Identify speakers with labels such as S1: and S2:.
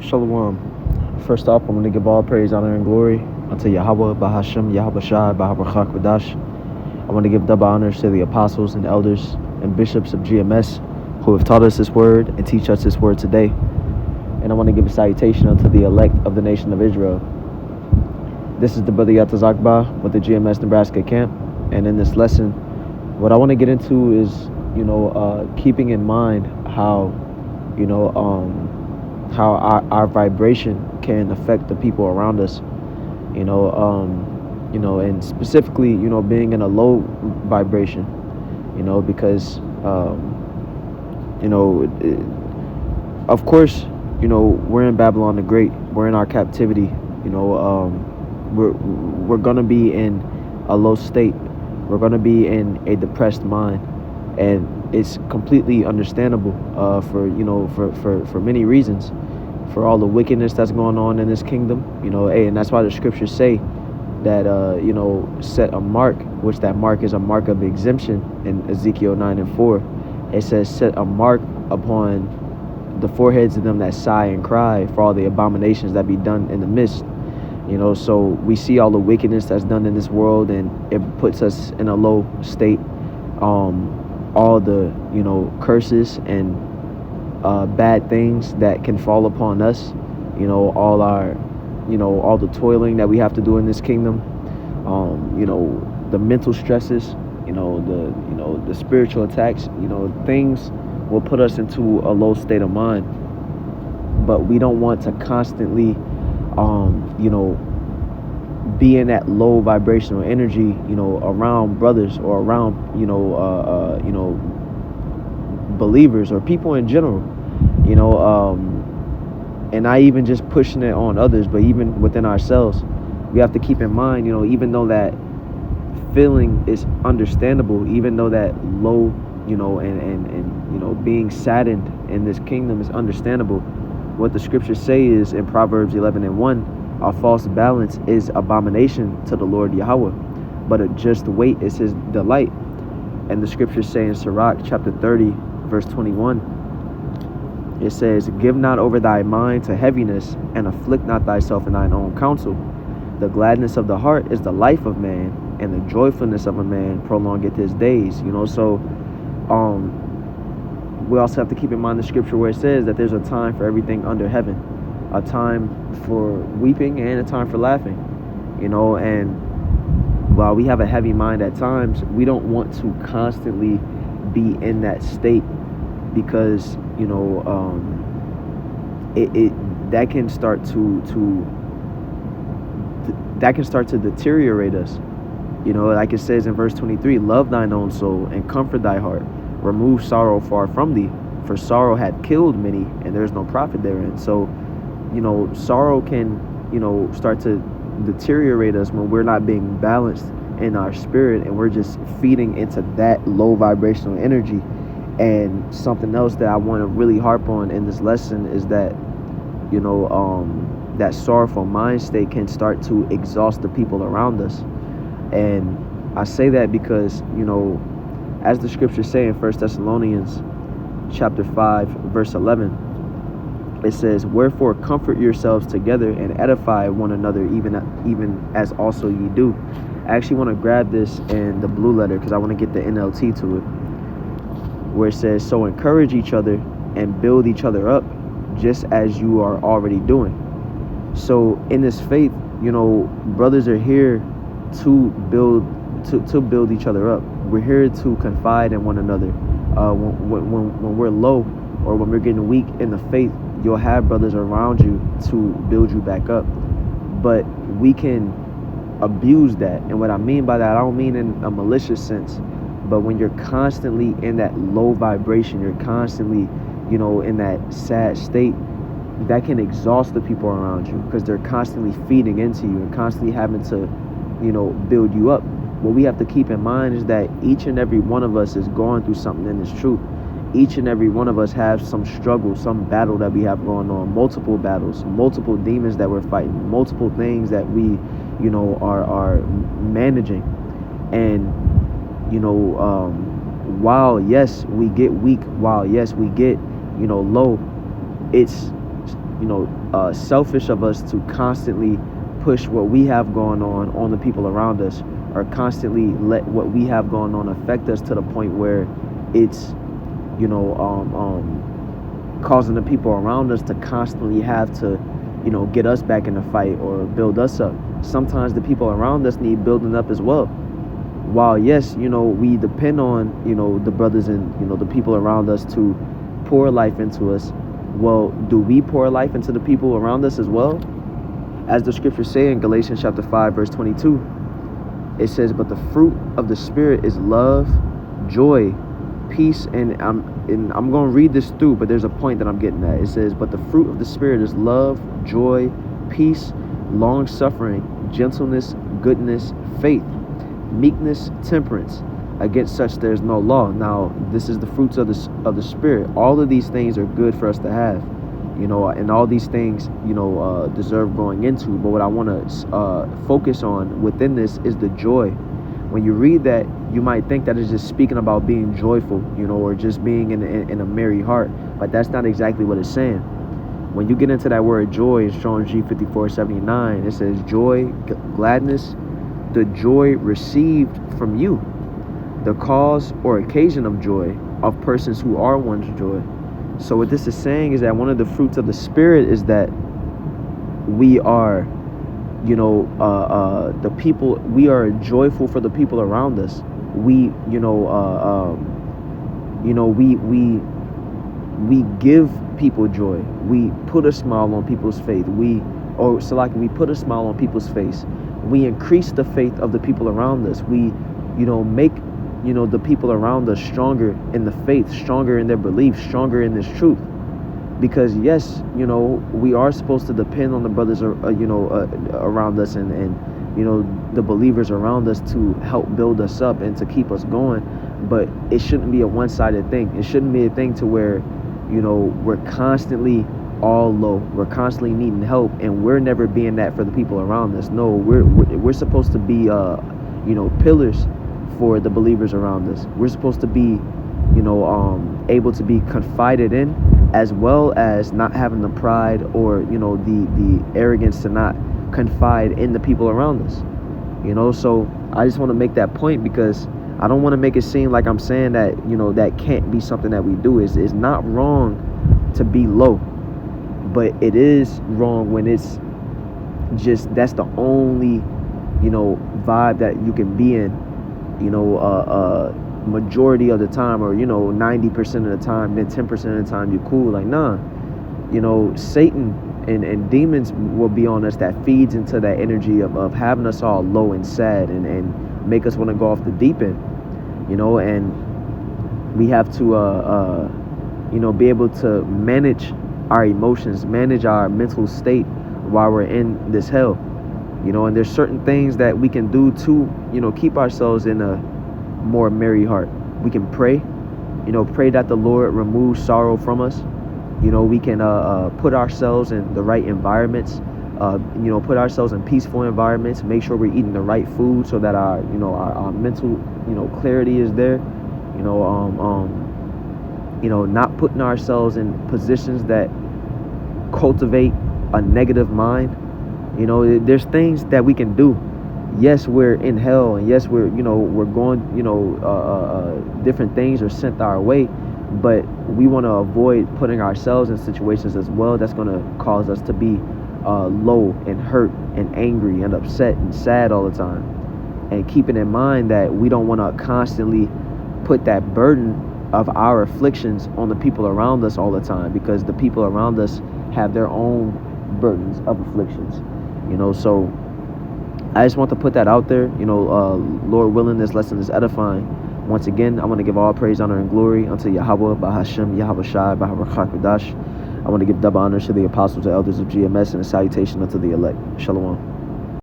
S1: Shalom. First off, I'm going to give all praise, honor, and glory unto Yahweh, Bahashem, Yahweh Shai, Bahabrachak Kodash. I want to give double honors to the apostles and elders and bishops of GMS who have taught us this word and teach us this word today. And I want to give a salutation unto the elect of the nation of Israel. This is the brother Yatazakba with the GMS Nebraska camp. And in this lesson, what I want to get into is, keeping in mind how, how our vibration can affect the people around us, and specifically, being in a low vibration, because, of course, we're in Babylon the Great, we're in our captivity, we're gonna be in a low state, we're gonna be in a depressed mind, and it's completely understandable for many reasons, for all the wickedness that's going on in this kingdom, and that's why the scriptures say that set a mark, which that mark is a mark of exemption in Ezekiel 9:4. It says set a mark upon the foreheads of them that sigh and cry for all the abominations that be done in the midst. So we see all the wickedness that's done in this world, and it puts us in a low state. All the curses and bad things that can fall upon us, all our all the toiling that we have to do in this kingdom, the mental stresses, the spiritual attacks, things will put us into a low state of mind. But we don't want to constantly be in that low vibrational energy, around brothers or around, believers or people in general, and not even just pushing it on others, but even within ourselves. We have to keep in mind, even though that feeling is understandable, even though that low, and being saddened in this kingdom is understandable, what the scriptures say is in Proverbs 11:1, a false balance is abomination to the Lord Yahweh, but a just weight is his delight. And the scriptures say in Sirach chapter 30, verse 21, it says, give not over thy mind to heaviness, and afflict not thyself in thine own counsel. The gladness of the heart is the life of man, and the joyfulness of a man prolongeth his days. So we also have to keep in mind the scripture where it says that there's a time for everything under heaven, a time for weeping and a time for laughing, and while we have a heavy mind at times, we don't want to constantly be in that state, because that can start to deteriorate us. Like it says in verse 23, love thine own soul and comfort thy heart, remove sorrow far from thee, for sorrow hath killed many, and there is no profit therein. So sorrow can start to deteriorate us when we're not being balanced in our spirit, and we're just feeding into that low vibrational energy. And something else that I want to really harp on in this lesson is that that sorrowful mind state can start to exhaust the people around us. And I say that because as the scriptures say in 1 Thessalonians chapter 5 verse 11, it says, wherefore comfort yourselves together and edify one another, even as also ye do. I actually want to grab this in the blue letter because I want to get the NLT to it, where it says, so encourage each other and build each other up, just as you are already doing. So in this faith, brothers are here to build each other up. We're here to confide in one another. When we're low, or when we're getting weak in the faith, you'll have brothers around you to build you back up. But we can abuse that. And what I mean by that, I don't mean in a malicious sense, but when you're constantly in that low vibration, you're constantly, in that sad state, that can exhaust the people around you, because they're constantly feeding into you and constantly having to, build you up. What we have to keep in mind is that each and every one of us is going through something in this truth. Each and every one of us has some struggle, some battle that we have going on, multiple battles, multiple demons that we're fighting, multiple things that we, are managing. And, while, yes, we get weak, while, yes, we get, low, it's selfish of us to constantly push what we have going on the people around us, or constantly let what we have going on affect us to the point where it's causing the people around us to constantly have to get us back in the fight or build us up. Sometimes the people around us need building up as well. While yes, we depend on the brothers and the people around us to pour life into us, well, do we pour life into the people around us as well? As the scriptures say in Galatians chapter 5 verse 22, it says, but the fruit of the Spirit is love, joy, peace, and I'm going to read this through, but there's a point that I'm getting at. It says, but the fruit of the Spirit is love, joy, peace, long suffering, gentleness, goodness, faith, meekness, temperance. Against such there is no law. Now, this is the fruits of the Spirit. All of these things are good for us to have, and all these things, deserve going into. But what I want to focus on within this is the joy. When you read that, you might think that it's just speaking about being joyful, or just being in a merry heart. But that's not exactly what it's saying. When you get into that word joy in Strong's G5479, it says joy, gladness, the joy received from you, the cause or occasion of joy of persons who are one's joy. So what this is saying is that one of the fruits of the Spirit is that we are, the people, we are joyful for the people around us. We, we give people joy. We put a smile on people's face. We put a smile on people's face. We increase the faith of the people around us. We, make the people around us stronger in the faith, stronger in their belief, stronger in this truth. Because yes, we are supposed to depend on the brothers, around us and the believers around us to help build us up and to keep us going. But it shouldn't be a one-sided thing. It shouldn't be a thing to where, we're constantly all low. We're constantly needing help, and we're never being that for the people around us. No, we're supposed to be, pillars for the believers around us. We're supposed to be, able to be confided in, as well as not having the pride or, the arrogance to not confide in the people around us. So I just want to make that point, because I don't want to make it seem like I'm saying that, that can't be something that we do. It's not wrong to be low, but it is wrong when it's just, that's the only, vibe that you can be in, majority of the time, or 90% of the time. Then 10% of the time you cool. Like, nah, Satan and demons will be on us, that feeds into that energy of having us all low and sad and make us want to go off the deep end, and we have to be able to manage our emotions, manage our mental state while we're in this hell, and there's certain things that we can do to keep ourselves in a more merry heart. We can pray that the Lord removes sorrow from us. We can put ourselves in the right environments, put ourselves in peaceful environments, make sure we're eating the right food so that our mental clarity is there. Not putting ourselves in positions that cultivate a negative mind. There's things that we can do. Yes, we're in hell, and yes, we're going, different things are sent our way, but we want to avoid putting ourselves in situations as well that's going to cause us to be low and hurt and angry and upset and sad all the time. And keeping in mind that we don't want to constantly put that burden of our afflictions on the people around us all the time, because the people around us have their own burdens of afflictions. So I just want to put that out there. Lord willing, this lesson is edifying. Once again, I want to give all praise, honor, and glory unto Yahweh, Bahashem, Yahweh Shai, Bahawah Kodash. I want to give double honor to the apostles and elders of GMS, and a salutation unto the elect. Shalom.